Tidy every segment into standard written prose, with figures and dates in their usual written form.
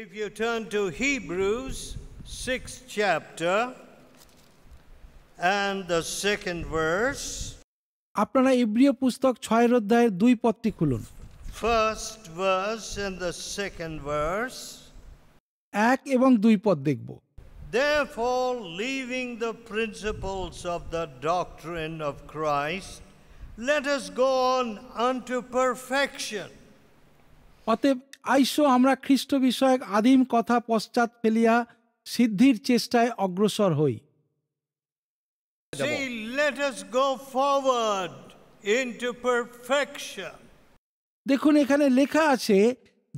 If you turn to Hebrews 6th chapter and the 2nd verse, আপনারা ইব্রিয় পুস্তক 6 অধ্যায়ের 2 পদটি খুলুন। first verse and the 2nd verse, 1 এবং 2 পদ দেখব। Therefore, leaving the principles of the doctrine of Christ, let us go on unto perfection. অতএব আইসো আমরা খ্রিস্ট বিষয়ক আদিম কথা পশ্চাৎ ফেলিয়া সিদ্ধির চেষ্টায় অগ্রসর হই। See, let us go forward into perfection. দেখুন এখানে লেখা আছে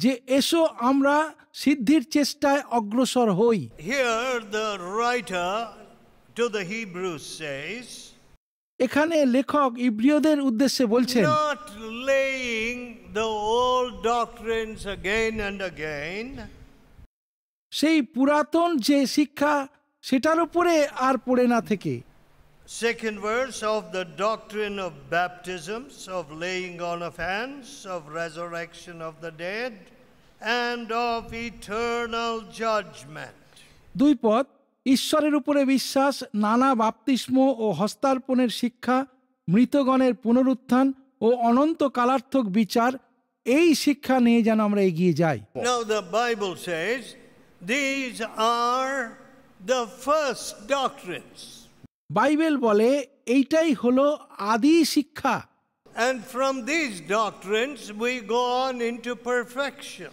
যে এসো আমরা সিদ্ধির চেষ্টায় অগ্রসর হই। Here the writer to the Hebrews says, এখানে লেখক ইব্রিয়দের উদ্দেশ্যে বলছেন, not laying the old doctrines again and again, সেই পুরাতন যে শিক্ষা সেটার উপরে আর পড়ে না থেকে, 2nd verse, of the doctrine of baptisms, of laying on of hands, of resurrection of the dead, and of eternal judgment. 2 পদ, ঈশ্বরের উপরে বিশ্বাস, নানা বাপ্তিস্ম ও হস্তার্পণের শিক্ষা, মৃতগণের পুনরুত্থান ও অনন্ত কালার্থক বিচার, এই শিক্ষা নিয়ে যেন আমরা এগিয়ে যাই। Now the Bible says these are the first doctrines. Bible বলে এইটাই হলো আদি শিক্ষা। And from these doctrines we go on into perfection.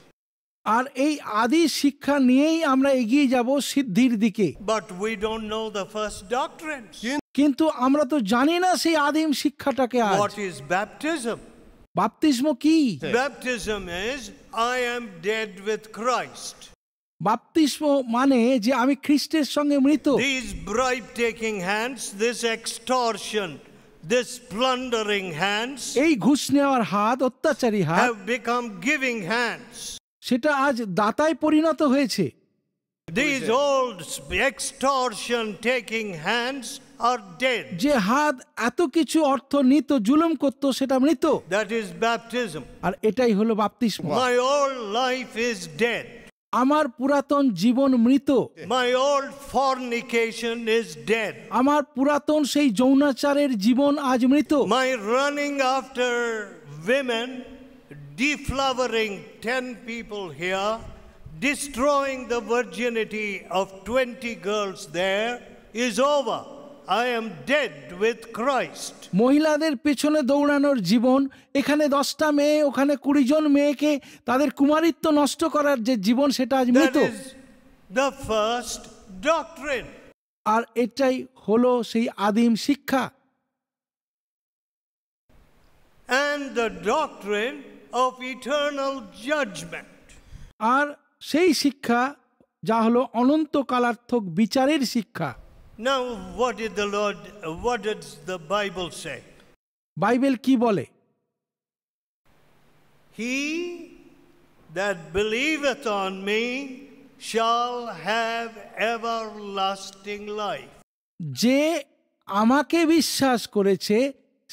আর এই আদি শিক্ষা নিয়েই আমরা এগিয়ে যাব সিদ্ধির দিকে। But we don't know the first doctrines. কিন্তু আমরা তো জানি না সেই আদিম শিক্ষাটাকে। আজ What is baptism? বাপ্তিস্ম কি? Baptism is I am dead with Christ. বাপ্তিস্ম মানে যে আমি খ্রিস্টের সঙ্গে মৃত। These bribe-taking hands, this extortion, this plundering hands, এই ঘুষ নেওয়ার হাত, অত্যাচারী হাত, have become giving hands. সেটা আজ দাতায় পরিণত হয়েছে। These old extortion-taking hands are dead. যে হাত এত কিছু অর্থ নিত, জুলুম করত, সেটা মৃত। That is baptism. আর এটাই হলো বাপ্তিস্ম। My old life is dead. আমার পুরাতন জীবন মৃত। My old fornication is dead. আমার পুরাতন সেই যৌনাচারের জীবন আজ মৃত। My running after women, deflowering 10 people here, destroying the virginity of 20 girls there is over. I am dead with Christ. মহিলাদের পেছনে দৌড়ানোর জীবন, এখানে 10টা মেয়ে, ওখানে 20 জন মেয়েকে তাদের কুমারিত্ব নষ্ট করার যে জীবন, সেটা আজ মৃত। That is the first doctrine. আর এটাই হলো সেই আদিম শিক্ষা। And the doctrine of eternal judgment. আর সেই শিক্ষা যা হলো অনন্ত কালার্থক বিচারের শিক্ষা। Now what does the Bible say? Bible কি বলে? He that believeth on me shall have everlasting life. যে আমাকে বিশ্বাস করেছে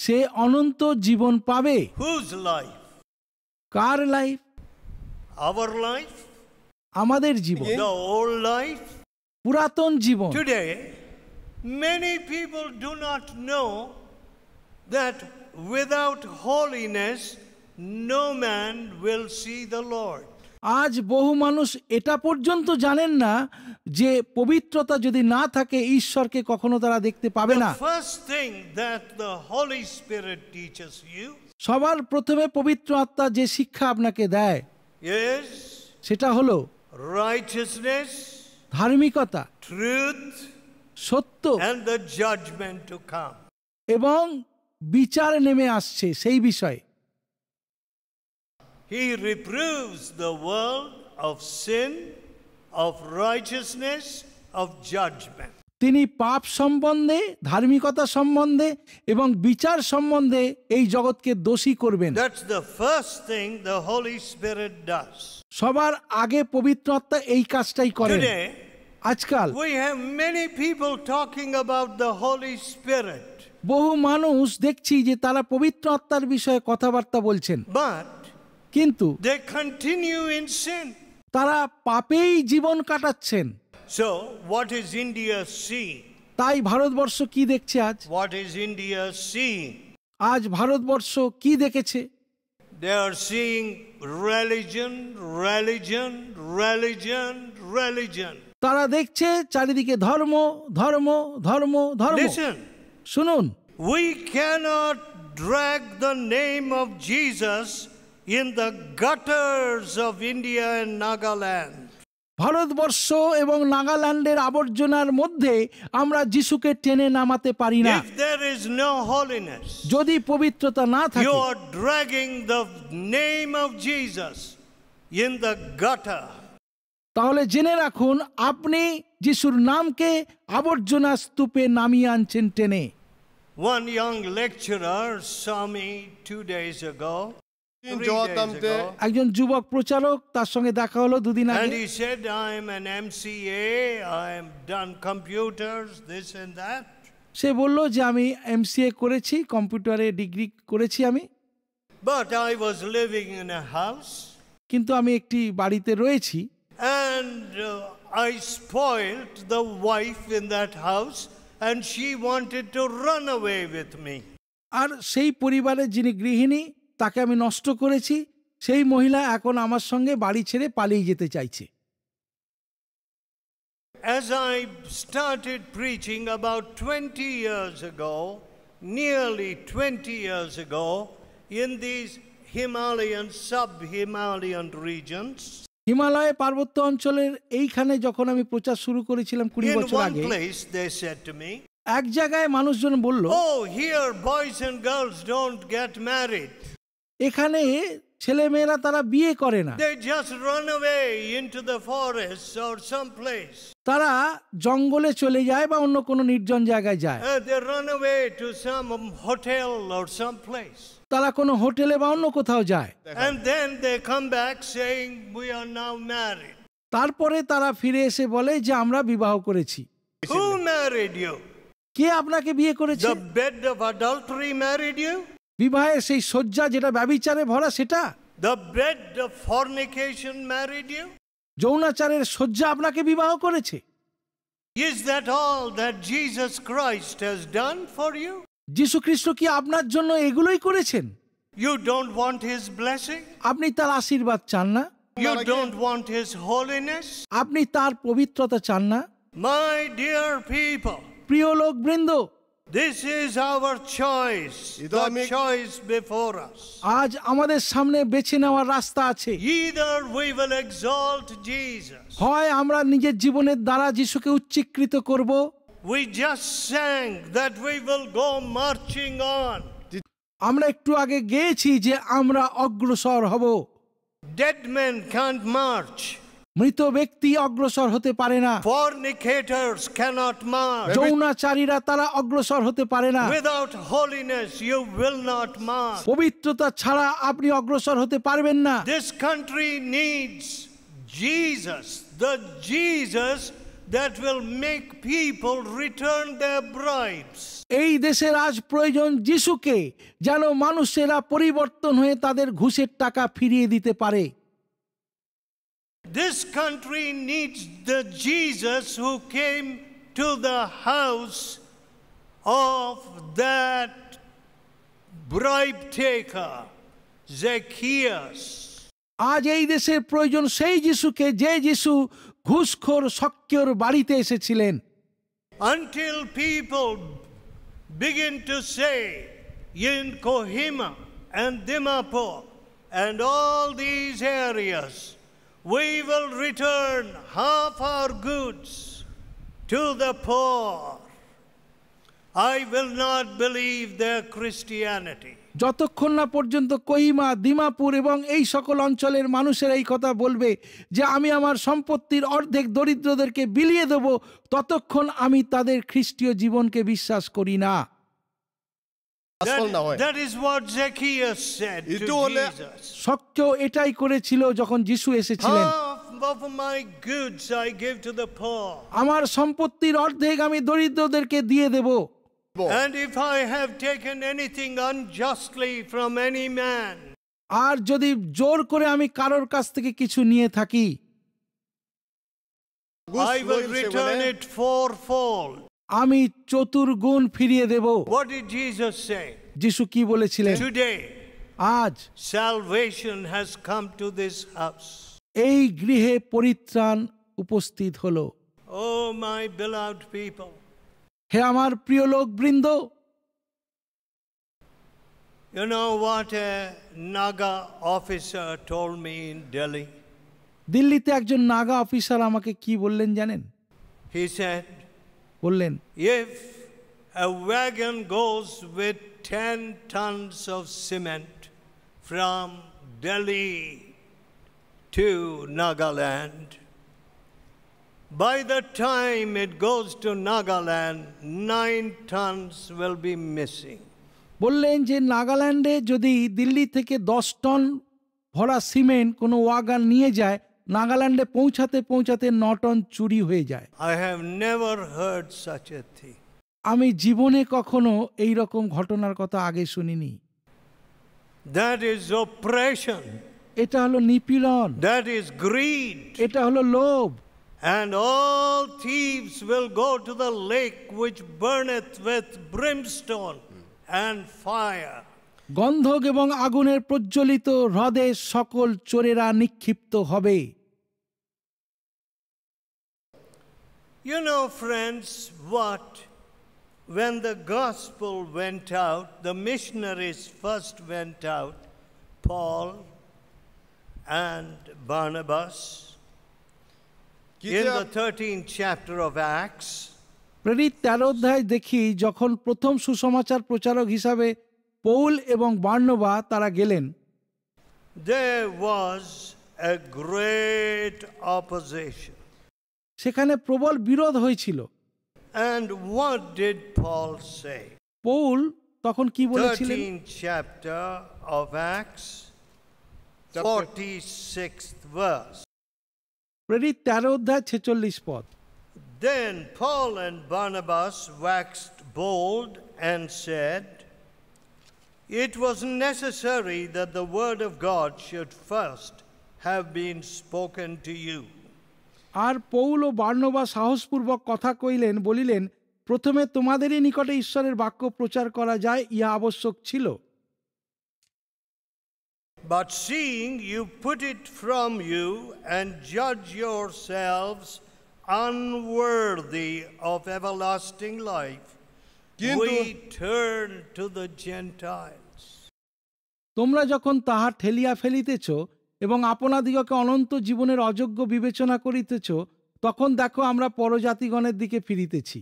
সে অনন্ত জীবন পাবে। Whose life? Car life? Our life? আমাদের জীবন। The old life? পুরাতন জীবন। Today, many people do not know that without holiness no man will see the Lord. আজ বহু মানুষ এটা পর্যন্ত জানেন না যে পবিত্রতা যদি না থাকে ঈশ্বরকে কখনো তারা দেখতে পাবে না। The first thing that the Holy Spirit teaches you, সবার প্রথমে পবিত্র আত্মা যে শিক্ষা আপনাকে দেয়, is সেটা হলো righteousness, ধার্মিকতা, truth, সত্য and the judgment to come. এবং বিচার নেমে আসছে সেই বিষয়ে। He reproves the world of sin, of righteousness, of judgment. তিনি পাপ সম্বন্ধে, ধার্মিকতা সম্বন্ধে এবং বিচার সম্বন্ধে এই জগৎকে দোষী করবেন। That's the first thing the Holy Spirit does. সবার আগে পবিত্র আত্মা এই কাজটাই করেন। Today, আজকাল we have many people talking about the Holy Spirit. বহু মানুষ দেখছি যে তারা পবিত্র আত্মার বিষয়ে কথাবার্তা বলছেন, But কিন্তু they continue in sin. তারা পাপেই জীবন কাটাচ্ছেন। So, what is India seeing? তাই ভারতবর্ষ কি দেখছে আজ? What is India seeing? আজ ভারতবর্ষ কি দেখেছে? They are seeing religion, religion, religion, religion. তারা দেখছে চারিদিকে ধর্ম, ধর্ম, ধর্ম, ধর্ম। Listen, শুনুন, we cannot drag the name of Jesus in the gutters of India and Nagaland. Bharatvarsha এবং নাগাল্যান্ডের আবর্জনার মধ্যে আমরা যিশুকে টেনে নামাতে পারি না। If there is no holiness, যদি পবিত্রতা না you থাকে, are dragging the name of Jesus in the gutter. তাহলে জেনে রাখুন আপনি যিশুর নামকে আবর্জনা স্তূপে নামিয়ে আনছেন টেনে। One young lecturer saw me 2 days ago. 3 days ago, একজন যুবক প্রচারক, তার সঙ্গে দেখা হলো দুদিন and আগে। he said, I am an MCA, I am done computers, this and that. সে বলল যে আমি MCA করেছি, কম্পিউটারে ডিগ্রি করেছি আমি, But I was living in a house কিন্তু আমি একটি বাড়িতে রয়েছি, and I spoiled the wife in that house and she wanted to run away with me. আর সেই পরিবারের যিনি গৃহিণী তাকে আমি নষ্ট করেছি, সেই মহিলা এখন আমার সঙ্গে বাড়ি ছেড়ে পালিয়ে যেতে চাইছে। As I started preaching about 20 years ago, nearly 20 years ago, in these Himalayan, sub-Himalayan regions, Himalaya পার্বত্য অঞ্চলের এইখানে যখন আমি প্রচার শুরু করেছিলাম 20 in বছর one আগে, place they said to me, এক জায়গায় মানুষজন বলল, oh, here boys and girls don't get married. এখানে ছেলে মেয়েরা তারা বিয়ে করে না, They just run away into the forests or someplace. তারা জঙ্গলে চলে যায় বা অন্য কোনো নির্জন জায়গায় যায়, They run away to some hotel or someplace. তারা কোনো হোটেলে বা অন্য কোথাও যায়, And then they come back saying, we are now married. তারপরে তারা ফিরে এসে বলে যে আমরা বিবাহ করেছি। Who married you? কে আপনাকে বিয়ে করেছে? The bed of adultery married you? বিবাহের সেই শয্যা যেটা ব্যভিচারে ভরা সেটা? The bed of fornication married you? যৌনাচারের শয্যা আপনাকে বিবাহ করেছে? Is that all that Jesus Christ has done for you? যীশু খ্রিস্ট কি আপনার জন্য এগুলোই করেছেন? You don't want his blessing? আপনি তার আশীর্বাদ চান না? You don't want his holiness? আপনি তার পবিত্রতা চান না? My dear people, প্রিয় লোকবৃন্দ, this is our choice, the choice before us. আজ আমাদের সামনে বেছে নেওয়ার রাস্তা আছে। Either we will exalt Jesus. হয় আমরা নিজের জীবনের দ্বারা যিশুকে উচ্চীকৃত করব। We just sang that we will go marching on. আমরা একটু আগে গেয়েছি যে আমরা অগ্রসর হব। Dead men can't march. মৃত ব্যক্তি অগ্রসর হতে পারে না। Fornicators cannot march. যৌনাচারীরা তারা অগ্রসর হতে পারে না। Without holiness you will not march. পবিত্রতা ছাড়া আপনি অগ্রসর হতে পারবেন না। This country needs Jesus, the Jesus that will make people return their bribes. এই দেশের আজ প্রয়োজন যিশুকে, যেন মানুষেরা পরিবর্তন হয়ে তাদের ঘুষের টাকা ফিরিয়ে দিতে পারে। This country needs the Jesus who came to the house of that bribe taker, Zacchaeus. আজ এই দেশের প্রয়োজন সেই যিশুকে, যে যিশু ঘুষখোর সক্রিয়র বাড়িতে এসেছিলেন। Until people begin to say in Kohima and Dimapur and all these areas, we will return half our goods to the poor, I will not believe their Christianity. যতক্ষণ না পর্যন্ত কোহিমা, দিমাপুর এবং এই সকল অঞ্চলের মানুষেরা এই কথা বলবে যে আমি আমার সম্পত্তির অর্ধেক দরিদ্রদেরকে বিলিয়ে দেব, ততক্ষণ আমি তাদের খ্রিস্টীয় জীবনকে বিশ্বাস করি না। That is what Zacchaeus said to Jesus. সক্রিয় এটাই করেছিল যখন যিশু এসেছিলেন। Half of my goods I give to the poor. আমার সম্পত্তির অর্ধেক আমি দরিদ্রদেরকে দিয়ে দেব। And if I have taken anything unjustly from any man, আর যদি জোর করে আমি কারোর কাছ থেকে কিছু নিয়ে থাকি, I will return it fourfold. আমি চতুর্গুণ ফিরিয়ে দেব। What did Jesus say? যিশু কি বলেছিলেন? Today, আজ salvation has come to this house. এই গৃহে পরিত্রাণ উপস্থিত হলো। Oh, my beloved people. হে আমার প্রিয় লোক বৃন্দ, You know what a Naga officer told me in Delhi? দিল্লিতে একজন নাগা অফিসার আমাকে কি বললেন জানেন? He said, বললেন, if a wagon goes with 10 tons of cement from Delhi to Nagaland, by the time it goes to Nagaland, 9 tons will be missing. বললেন যে নাগাল্যান্ডে যদি দিল্লি থেকে 10 টন ভরা সিমেন্ট কোনো ওয়াগান নিয়ে যায়, নাগাল্যান্ডে পৌঁছাতে পৌঁছাতে 9 টন চুরি হয়ে যায়। I have never heard such a thing. আমি জীবনে কখনো এই রকম ঘটনার কথা আগে শুনিনি। That is oppression. এটা হলো নিপীড়ন, That is greed. এটা হলো লোভ। And all thieves will go to the lake which burneth with brimstone and fire. গন্ধক এবং আগুনের প্রজ্বলিত হ্রদে সকল চোরেরা নিক্ষিপ্ত হবে। You know, friends, what? When the gospel went out, the missionaries first went out, Paul and Barnabas, in the 13th chapter of Acts. প্রেরিত 13 অধ্যায় দেখি যখন প্রথম সুসমাচার প্রচারক হিসাবে পৌল এবং বার্নবা তারা গেলেন, There was a great opposition. সেখানে প্রবল বিরোধ হয়েছিল। And what did Paul say? Paul তখন কি বলেছিলেন? 13th chapter of Acts, 46th verse. প্রেরিত 13 অধ্যায় 46 পদ। Then Paul and Barnabas waxed bold and said, it was necessary that the word of God should first have been spoken to you. আর Paul ও বার্নবা সাহসপূর্বক কথা কইলেন, বলিলেন, প্রথমে তোমাদেরই নিকটে ঈশ্বরের বাক্য প্রচার করা যায়, ইহা আবশ্যক ছিল। But seeing you put it from you and judge yourselves unworthy of everlasting life, we turn to the Gentiles. তোমরা যখন তাহা ঠেলিয়া ফেলিতেছ এবং আপনাদিগকে অনন্ত জীবনের অযোগ্য বিবেচনা করিতেছ, তখন দেখো আমরা পরজাতিগণের দিকে ফিরিতেছি।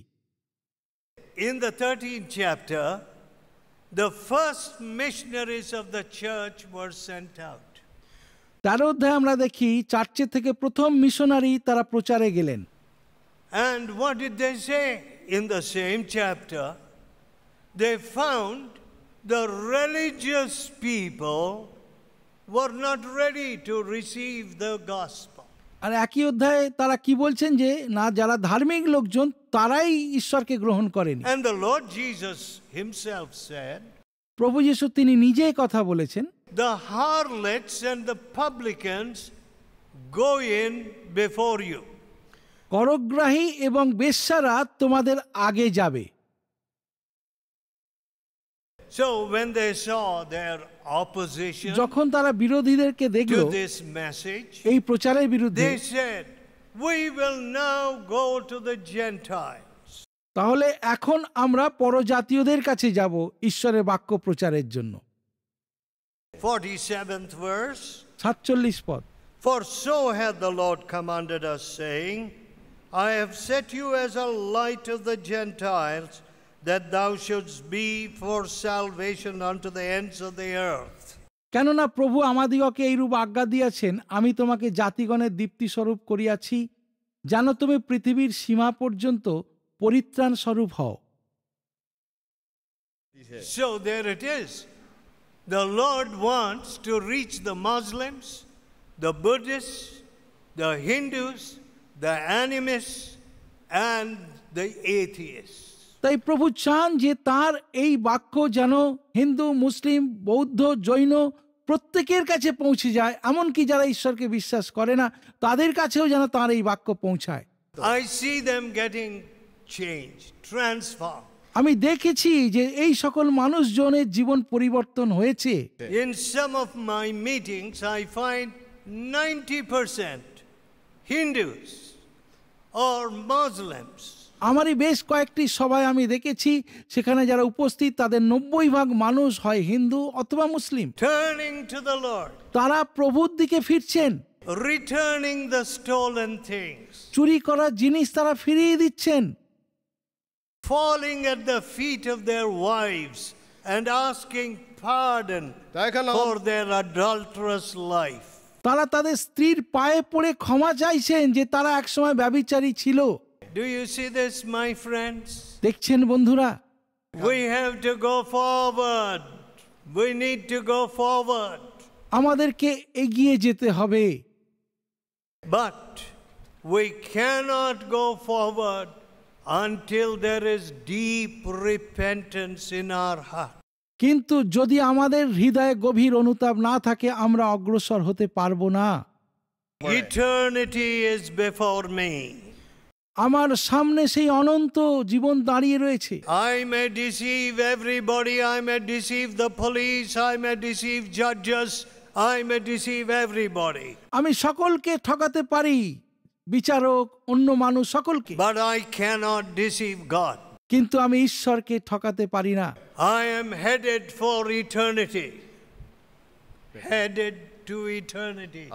In the 13th chapter, the first missionaries of the church were sent out. 13 অধ্যায়ে আমরা দেখি চার্চে থেকে প্রথম মিশনারি তারা প্রচারে গেলেন। And what did they say? In the same chapter, they found the religious people were not ready to receive the gospel. আর একই অধ্যায়ে তারা কি বলছেন যে না, যারা ধার্মিক লোকজন তারাই ঈশ্বরকে গ্রহণ করেনি। And the Lord Jesus himself said, প্রভু যীশু তিনি নিজেই কথা বলেছেন, the harlots and the publicans go in before you. করগ্রাহী এবং বেশ্যারা তোমাদের আগে যাবে। So when they saw their opposition যখন তারা বিরোধীদেরকে দেখল to this message, এই প্রচারের বিরুদ্ধে, they said, we will now go to the Gentiles. তাহলে এখন আমরা পরজাতীয়দের কাছে যাব ঈশ্বরের বাক্য প্রচারের জন্য। 47th verse. 47 পদ। For so hath the Lord commanded us, saying, I have set you as a light of the Gentiles, that thou shouldst be for salvation unto the ends of the earth. কেননা প্রভু আমাদিগকে এইরূপ আজ্ঞা দিয়াছেন, আমি তোমাকে জাতিগণের দীপ্তি স্বরূপ করিয়াছি, যেন তুমি পৃথিবীর সীমা পর্যন্ত পরিত্রাণ স্বরূপ হও। So there it is. The Lord wants to reach the Muslims, the Buddhists, the Hindus, the animists, and the atheists. তাই প্রভু চান যে তার এই বাক্য যেন হিন্দু, মুসলিম, বৌদ্ধ, জৈন প্রত্যেকের কাছে পৌঁছে যায়, এমনকি যারা ঈশ্বরকে বিশ্বাস করে না তাদের কাছেও যেন তার এই বাক্য পৌঁছায়। I see them getting changed, transformed. আমি দেখেছি যে এই সকল মানুষজনের জীবন পরিবর্তন হয়েছে। In some of my meetings, I find 90% Hindus or Muslims. আমারই বেশ কয়েকটি সভায় আমি দেখেছি সেখানে যারা উপস্থিত তাদের 90% মানুষ হয় হিন্দু অথবা মুসলিম। Turning to the Lord, তারা প্রভুর দিকে ফিরছেন, returning the stolen things, চুরি করা জিনিস তারা ফিরিয়ে দিচ্ছেন, falling at the feet of their wives and asking pardon for their adulterous life. তারা তাদের স্ত্রীর পায়ে পড়ে ক্ষমা চাইছেন যে তারা একসময় ব্যভিচারী ছিল। Do you see this, my friends? দেখছেন বন্ধুরা, We have to go forward. We need to go forward. আমাদেরকে এগিয়ে যেতে হবে। But we cannot go forward until there is deep repentance in our heart. কিন্তু যদি আমাদের হৃদয়ে গভীর অনুতাপ না থাকে আমরা অগ্রসর হতে পারবো না। Eternity is before me. আমার সামনে সেই অনন্ত জীবন দাঁড়িয়ে রয়েছে। I may deceive everybody. I may deceive the police. I may deceive judges. I may deceive everybody. আমি সকলকে ঠকাতে পারি, বিচারক, অন্য মানুষ সকলকে, But I cannot deceive God. কিন্তু আমি ঈশ্বরকে ঠকাতে পারি না। I am headed for eternity. Headed to eternity.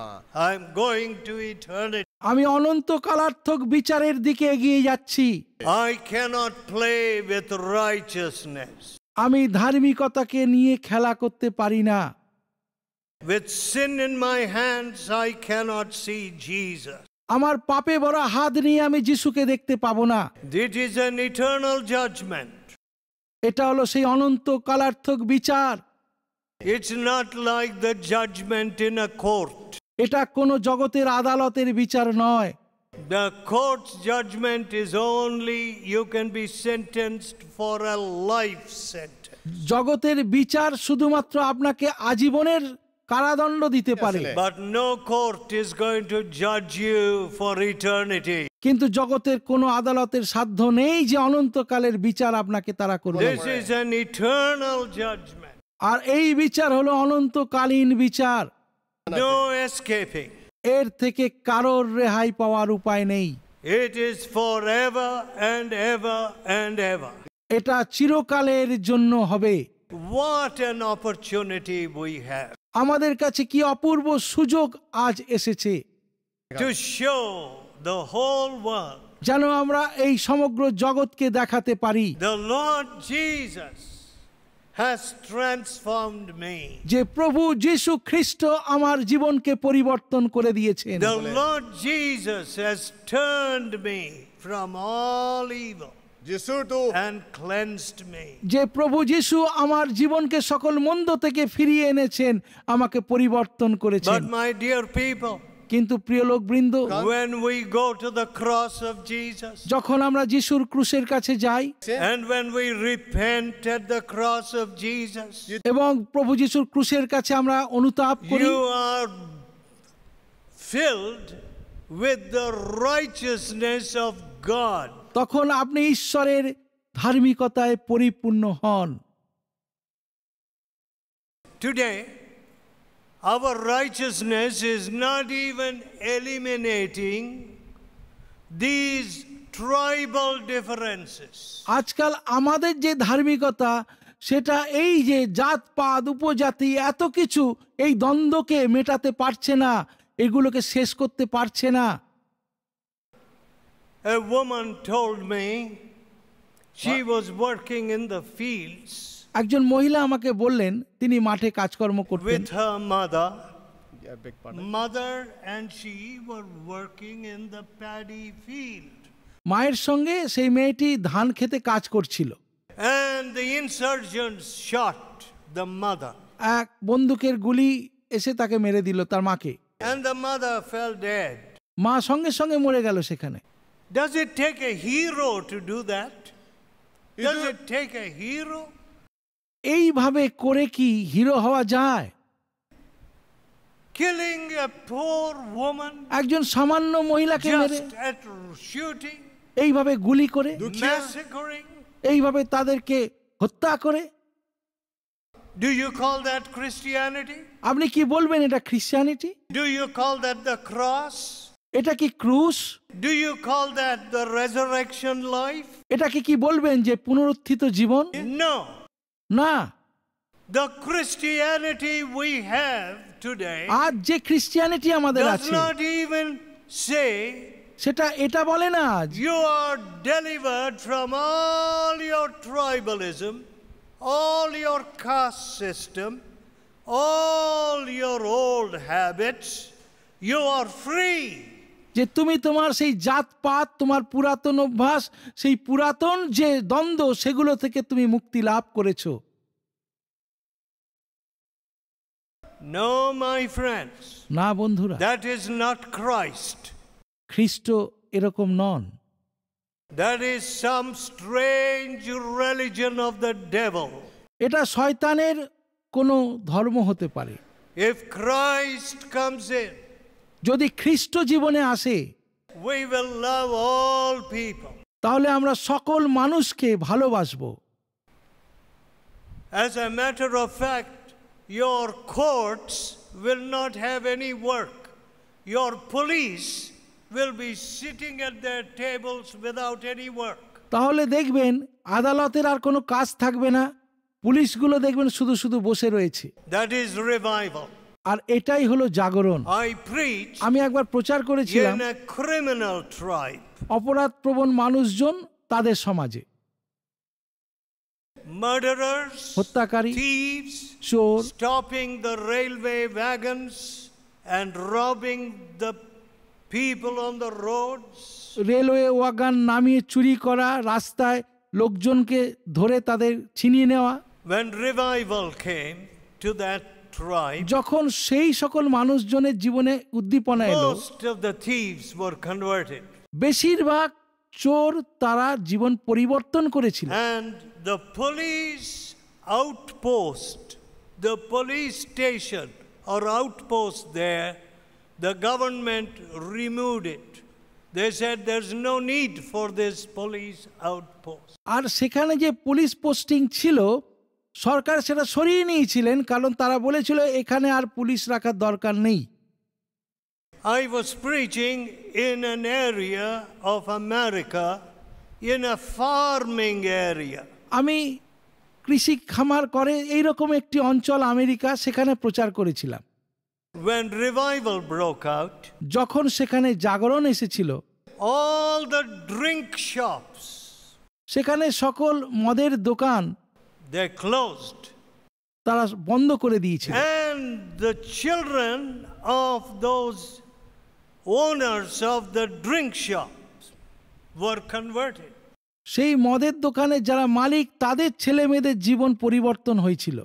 I'm going to eternity. আমি অনন্ত কালার্থক বিচারের দিকে এগিয়ে যাচ্ছি। I cannot play with righteousness. আমি ধার্মিকতাকে নিয়ে খেলা করতে পারি না। With sin in my hands, I cannot see Jesus. আমার পাপে ভরা হাত নিয়ে আমি যিশুকে দেখতে পাবো না। It is an eternal judgment. এটা হলো সেই অনন্ত কালার্থক বিচার। It's not like the judgment in a court. এটা কোনো জগতের আদালতের বিচার নয়। The court's judgment is only you can be sentenced for a life sentence. জগতের বিচার শুধুমাত্র আপনাকে আজীবনের কারাদণ্ড দিতে পারে, But no court is going to judge you for eternity. কিন্তু জগতের কোনো আদালতের সাধ্য নেই যে অনন্তকালের বিচার আপনাকে তারা করবে। This is an eternal judgment. আর এই বিচার হলো অনন্তকালীন বিচার। No escaping. এর থেকে কারোর রেহাই পাওয়ার উপায় নেই। It is forever and ever and ever. এটা চিরকালের জন্য হবে। What an opportunity we have আমাদের কাছে কি অপূর্ব সুযোগ আজ এসেছে to show the whole world যেন আমরা এই সমগ্র জগৎকে দেখাতে পারি the Lord Jesus has transformed me. যে প্রভু যীশু খ্রিস্ট আমার জীবনকে পরিবর্তন করে দিয়েছেন। The Lord Jesus has turned me from all evil and cleansed me. যে প্রভু যীশু আমার জীবনকে সকল মন্দ থেকে ফিরিয়ে এনেছেন, আমাকে পরিবর্তন করেছেন। But my dear people, কিন্তু প্রিয় লোকবৃন্দ, when we go to the cross of Jesus যখন আমরা যিশুর ক্রুশের কাছে যাই and when we repent at the cross of Jesus, এবং প্রভু যিশুর ক্রুশের কাছে আমরা অনুতাপ করি, you are filled with the righteousness of God. তখন আপনি ঈশ্বরের ধার্মিকতায় পরিপূর্ণ হন। Today, our righteousness is not even eliminating these tribal differences. আজকাল আমাদের যে ধার্মিকতা সেটা এই যে জাতপাত উপজাতি এত কিছু এই দ্বন্দ্বকে মেটাতে পারছে না, এগুলোকে শেষ করতে পারছে না। A woman told me she was working in the fields একজন মহিলা আমাকে বললেন তিনি মাঠে কাজকর্ম করতেন, with her mother and she were working in the paddy field. মায়ের সঙ্গে সেই মেয়েটি ধান খেতে কাজ করছিল। And the insurgents shot the mother. এক বন্দুকের গুলি এসে তাকে মেরে দিল, তার মাকে। And the mother fell dead. মা সঙ্গে সঙ্গে মরে গেল সেখানে। Does it take a hero to do that? Does it take a hero? এইভাবে করে কি হিরো হওয়া যায়? killing a poor woman একজন সামান্য মহিলাকে মেরে, just at shooting, এইভাবে গুলি করে, massacring. এইভাবে তাদেরকে হত্যা করে। Do you call that Christianity? আপনি কি বলবেন এটা খ্রিস্টানিটি? Do you call that the cross? এটা কি ক্রুশ? Do you call that the resurrection life? এটাকে কি বলবেন যে পুনরুত্থিত জীবন? No. না। The Christianity we have today আজ যে খ্রিস্টানিটি আমাদের does আছে not even say সেটা এটা বলে না আজ you are delivered from all your tribalism, all your caste system, all your old habits. You are free. যে তুমি তোমার সেই জাতপাত, তোমার পুরাতন অভ্যাস, সেই পুরাতন যে দ্বন্দ্ব, সেগুলো থেকে তুমি মুক্তি লাভ করেছো। No, my friends. না বন্ধুরা, That is not Christ. খ্রিস্ট এরকম নন। That is some strange religion of the devil. এটা শয়তানের কোনো ধর্ম হতে পারে। If Christ comes in, যদি খ্রিস্ট জীবনে আসে, we will love all people. তাহলে আমরা সকল মানুষকে ভালোবাসবো। As a matter of fact, your courts will not have any work. Your police will be sitting at their tables without any work. তাহলে দেখবেন আদালতের আর কোনো কাজ থাকবে না, পুলিশগুলো দেখবেন শুধু শুধু বসে রয়েছে। That is revival. আর এটাই হলো জাগরণ। I preach আমি একবার প্রচার করেছিলাম in a criminal tribe. অপরাধপ্রবণ মানুষজন তাদের সমাজে, Murderers, হত্যাকারী, thieves, চোর, stopping the railway wagons and robbing the people on the roads. Railway wagon নামিয়ে চুরি করা, রাস্তায় লোকজনকে ধরে তাদের ছিনিয়ে নেওয়া। When revival came to that tribe, যখন সেই সকল মানুষজনের জীবনে উদ্দীপনা এলো, most of the thieves were converted. বেশিরভাগ চোর তারা জীবন পরিবর্তন করেছিল। And the police outpost, the police station or outpost there, the government removed it. They said there's no need for this police outpost. আর সেখানে যে পুলিশ পোস্টিং ছিল, সরকার সেটা সরিয়ে নিয়েছিলেন, কারণ তারা বলেছিল এখানে আর পুলিশ রাখার দরকার নেই। I was preaching in an area of America, in a farming area. আমি কৃষি খামার করে এইরকম একটি অঞ্চল আমেরিকা, সেখানে প্রচার করেছিলাম। When revival broke out, যখন সেখানে জাগরণ এসেছিল, all the drink shops, সেখানে সকল মদের দোকান they closed. তারা বন্ধ করে দিয়েছিল। And the children of those owners of the drink shops were converted. সেই মদের দোকানের যারা মালিক, তাদের ছেলে মেয়েদের জীবন পরিবর্তন হয়েছিল।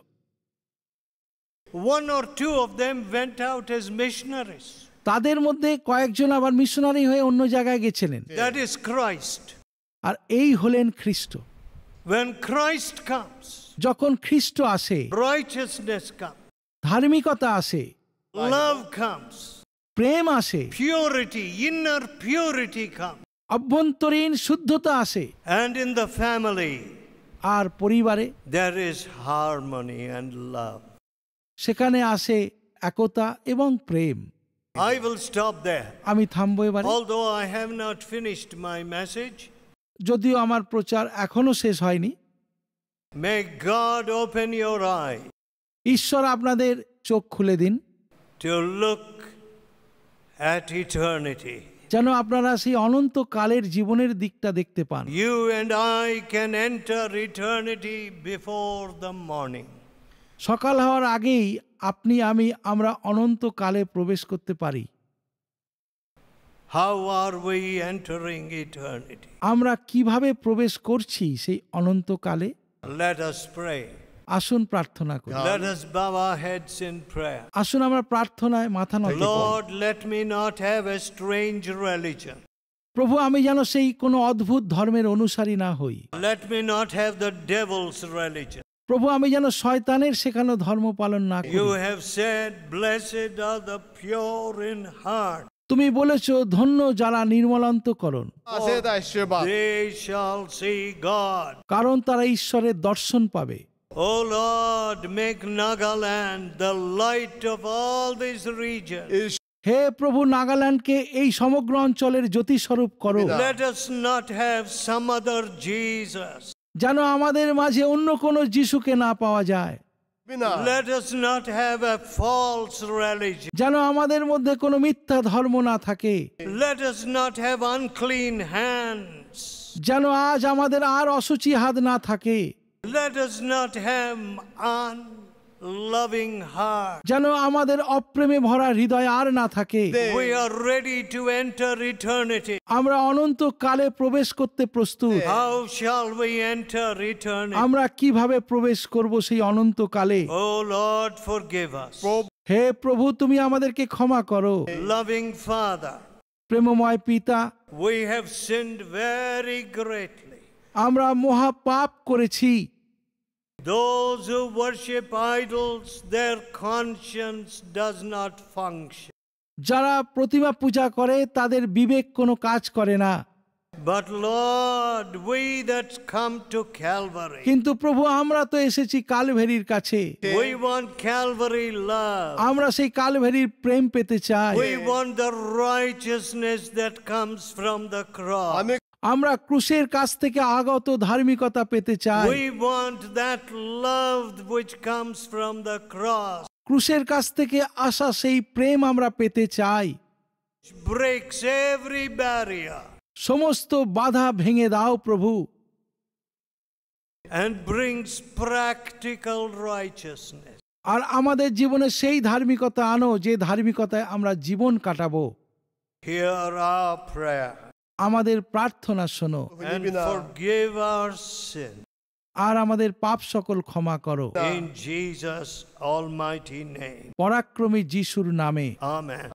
One or two of them went out as missionaries. তাদের মধ্যে কয়েকজন আবার মিশনারি হয়ে অন্য জায়গায় গেছিলেন। That is Christ. আর এই হলেন খ্রিস্ট। When Christ comes, যখন খ্রিস্ট আসে, righteousness comes, ধার্মিকতা আসে, love comes, প্রেম আসে, purity, inner purity comes. অভ্যন্তরীণ শুদ্ধতা আসে, And in the family, আর পরিবারে there is harmony and love. সেখানে আসে একতা এবং প্রেম। I will stop there. আমি থামবো এবারে। Although I have not finished my message, যদিও আমার প্রচার এখনো শেষ হয়নি। may God open your eye ঈশ্বর আপনাদের চোখ খুলে দিন, to look at eternity. যেন আপনারা সেই অনন্ত কালের জীবনের দিকটা দেখতে পান। You and I can enter eternity before the morning. সকাল হওয়ার আগেই আপনি আমরা অনন্ত কালে প্রবেশ করতে পারি। How are we entering eternity? আমরা কিভাবে প্রবেশ করছি সেই অনন্ত কালে? Let us pray. আসুন প্রার্থনা করি। Let us bow our heads in prayer. আসুন আমরা প্রার্থনায় মাথা নত করি। Lord, let me not have a strange religion. প্রভু, আমি যেন সেই কোনো অদ্ভুত ধর্মের অনুসারী না হই। Let me not have the devil's religion. প্রভু আমি যেন শয়তানের শেখানো ধর্ম পালন না করি। You have said, blessed are the pure in heart, তুমি বলেছো ধন্য যারা নির্মলান্তকরণ, they shall see God. কারণ তারা ঈশ্বরের দর্শন পাবে। O Lord, make Nagaland the light of all this region. হে প্রভু, নাগাল্যান্ডকে এই সমগ্র অঞ্চলের জ্যোতিস্বরূপ করো। Let us not have some other Jesus. যেন আমাদের মাঝে অন্য কোনো যিশুকে না পাওয়া যায়। Let us not have a false religion. যেন আমাদের মধ্যে কোনো মিথ্যা ধর্ম না থাকে। Let us not have unclean hands. যেন আজ আমাদের আর অসুচি হাত না থাকে। Let us not have unloving heart. যেন আমাদের অপ্রেমে ভরা হৃদয় আর না থাকে। We are ready to enter eternity. আমরা অনন্ত কালে প্রবেশ করতে প্রস্তুত। How shall we enter eternity? আমরা কিভাবে প্রবেশ করব সেই অনন্ত কালে? Oh Lord, forgive us. হে প্রভু, তুমি আমাদেরকে ক্ষমা করো। Loving Father, প্রেমময় পিতা, we have sinned very greatly. আমরা মহা পাপ করেছি। Those who worship idols, their conscience does not function. যারা প্রতিমা পূজা করে তাদের বিবেক কোনো কাজ করে না। But Lord, we that come to Calvary, কিন্তু প্রভু, আমরা তো এসেছি কালভেরির কাছে। we want Calvary love. আমরা সেই কালভেরির প্রেম পেতে চাই। We want the righteousness that comes from the cross. আমরা ক্রুশের কাছ থেকে আগত ধার্মিকতা পেতে চাই। We want that love which comes from the cross, ক্রুশের কাছ থেকে আসা সেই প্রেম আমরা পেতে চাই। which breaks every barrier সমস্ত বাধা ভেঙে দাও প্রভু, and brings practical righteousness. আর আমাদের জীবনে সেই ধার্মিকতা আনো যে ধার্মিকতায় আমরা জীবন কাটাবো। Hear our prayer আমাদের প্রার্থনা শোনো and forgive our sin. আর আমাদের পাপ সকল ক্ষমা করো। In Jesus' almighty name. পরাক্রমী যিশুর নামে Amen.